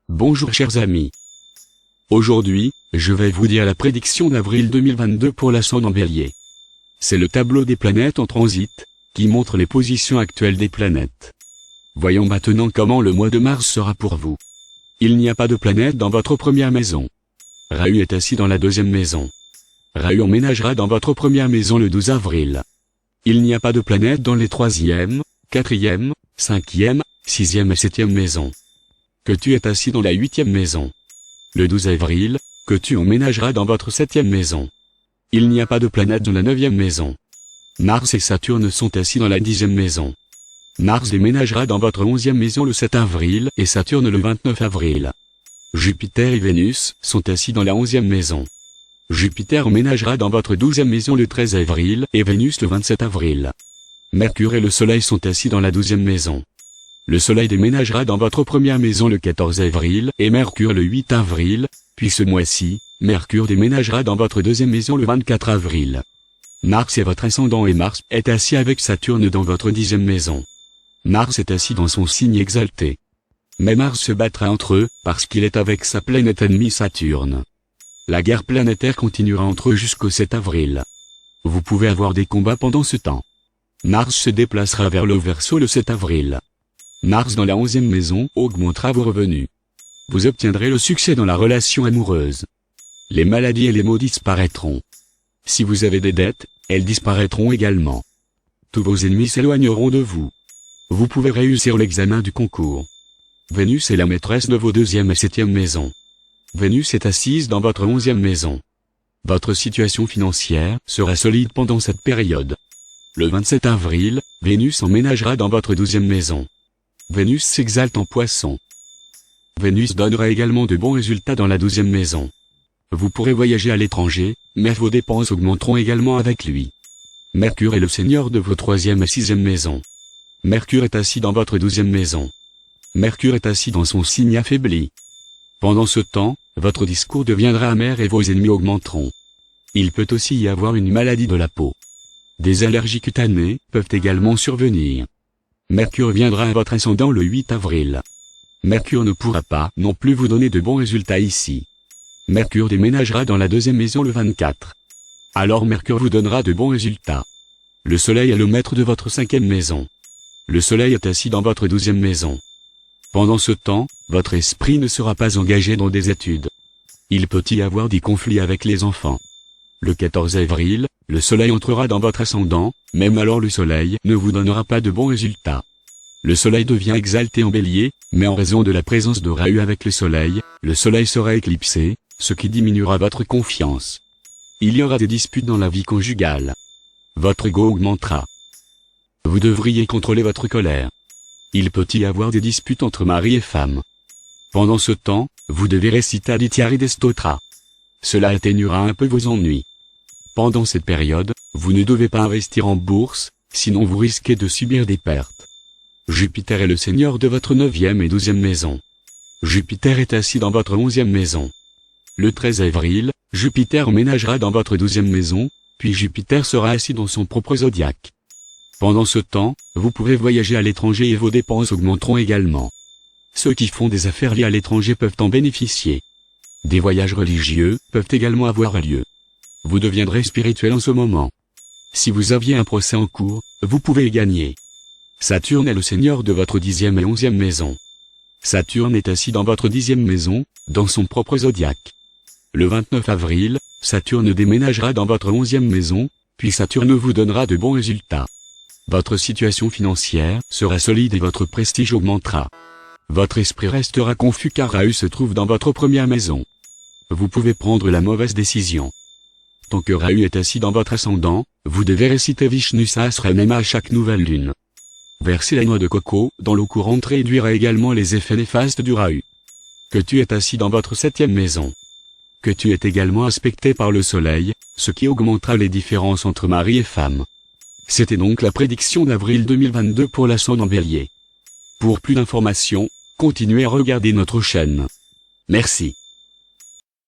Bonjour chers amis. Aujourd'hui, je vais vous dire la prédiction d'avril 2022 pour l'ascendant Bélier. C'est le tableau des planètes en transit, qui montre les positions actuelles des planètes. Voyons maintenant comment le mois de mars sera pour vous. Il n'y a pas de planète dans votre première maison. Rahu est assis dans la deuxième maison. Rahu emménagera dans votre première maison le 12 avril. Il n'y a pas de planète dans les troisième, quatrième, cinquième, sixième et septième maisons. Ketu est assis dans la huitième maison. Le 12 avril, Ketu emménagera dans votre septième maison. Il n'y a pas de planète dans la neuvième maison. Mars et Saturne sont assis dans la dixième maison. Mars déménagera dans votre onzième maison le 7 avril et Saturne le 29 avril. Jupiter et Vénus sont assis dans la onzième maison. Jupiter emménagera dans votre douzième maison le 13 avril et Vénus le 27 avril. Mercure et le Soleil sont assis dans la douzième maison. Le Soleil déménagera dans votre première maison le 14 avril et Mercure le 8 avril, puis ce mois-ci, Mercure déménagera dans votre deuxième maison le 24 avril. Mars est votre ascendant et Mars est assis avec Saturne dans votre dixième maison. Mars est assis dans son signe exalté. Mais Mars se battra entre eux parce qu'il est avec sa planète ennemie Saturne. La guerre planétaire continuera entre eux jusqu'au 7 avril. Vous pouvez avoir des combats pendant ce temps. Mars se déplacera vers le Verseau le 7 avril. Mars dans la onzième maison augmentera vos revenus. Vous obtiendrez le succès dans la relation amoureuse. Les maladies et les maux disparaîtront. Si vous avez des dettes, elles disparaîtront également. Tous vos ennemis s'éloigneront de vous. Vous pouvez réussir l'examen du concours. Vénus est la maîtresse de vos deuxième et septième maisons. Vénus est assise dans votre onzième maison. Votre situation financière sera solide pendant cette période. Le 27 avril, Vénus emménagera dans votre douzième maison. Vénus s'exalte en Poisson. Vénus donnera également de bons résultats dans la douzième maison. Vous pourrez voyager à l'étranger, mais vos dépenses augmenteront également avec lui. Mercure est le seigneur de vos troisième et sixième maisons. Mercure est assis dans votre douzième maison. Mercure est assis dans son signe affaibli. Pendant ce temps, votre discours deviendra amer et vos ennemis augmenteront. Il peut aussi y avoir une maladie de la peau. Des allergies cutanées peuvent également survenir. Mercure viendra à votre ascendant le 8 avril. Mercure ne pourra pas non plus vous donner de bons résultats ici. Mercure déménagera dans la deuxième maison le 24. Alors Mercure vous donnera de bons résultats. Le Soleil est le maître de votre cinquième maison. Le Soleil est assis dans votre douzième maison. Pendant ce temps, votre esprit ne sera pas engagé dans des études. Il peut y avoir des conflits avec les enfants. Le 14 avril, le Soleil entrera dans votre ascendant, même alors le Soleil ne vous donnera pas de bons résultats. Le Soleil devient exalté en Bélier, mais en raison de la présence de Rahu avec le Soleil sera éclipsé, ce qui diminuera votre confiance. Il y aura des disputes dans la vie conjugale. Votre ego augmentera. Vous devriez contrôler votre colère. Il peut y avoir des disputes entre mari et femme. Pendant ce temps, vous devez réciter Adityari Stotra. Cela atténuera un peu vos ennuis. Pendant cette période, vous ne devez pas investir en bourse, sinon vous risquez de subir des pertes. Jupiter est le seigneur de votre neuvième et douzième maison. Jupiter est assis dans votre onzième maison. Le 13 avril, Jupiter emménagera dans votre douzième maison, puis Jupiter sera assis dans son propre zodiaque. Pendant ce temps, vous pouvez voyager à l'étranger et vos dépenses augmenteront également. Ceux qui font des affaires liées à l'étranger peuvent en bénéficier. Des voyages religieux peuvent également avoir lieu. Vous deviendrez spirituel en ce moment. Si vous aviez un procès en cours, vous pouvez y gagner. Saturne est le seigneur de votre dixième et onzième maison. Saturne est assis dans votre dixième maison, dans son propre zodiaque. Le 29 avril, Saturne déménagera dans votre onzième maison, puis Saturne vous donnera de bons résultats. Votre situation financière sera solide et votre prestige augmentera. Votre esprit restera confus car Rahu se trouve dans votre première maison. Vous pouvez prendre la mauvaise décision. Tant que Rahu est assis dans votre ascendant, vous devez réciter Vishnu Sahasranama à chaque nouvelle lune. Verser la noix de coco dans l'eau courante réduira également les effets néfastes du Rahu. Ketu est assis dans votre septième maison. Ketu est également aspecté par le Soleil, ce qui augmentera les différences entre mari et femme. C'était donc la prédiction d'avril 2022 pour l'ascendant Bélier. Pour plus d'informations, continuez à regarder notre chaîne. Merci.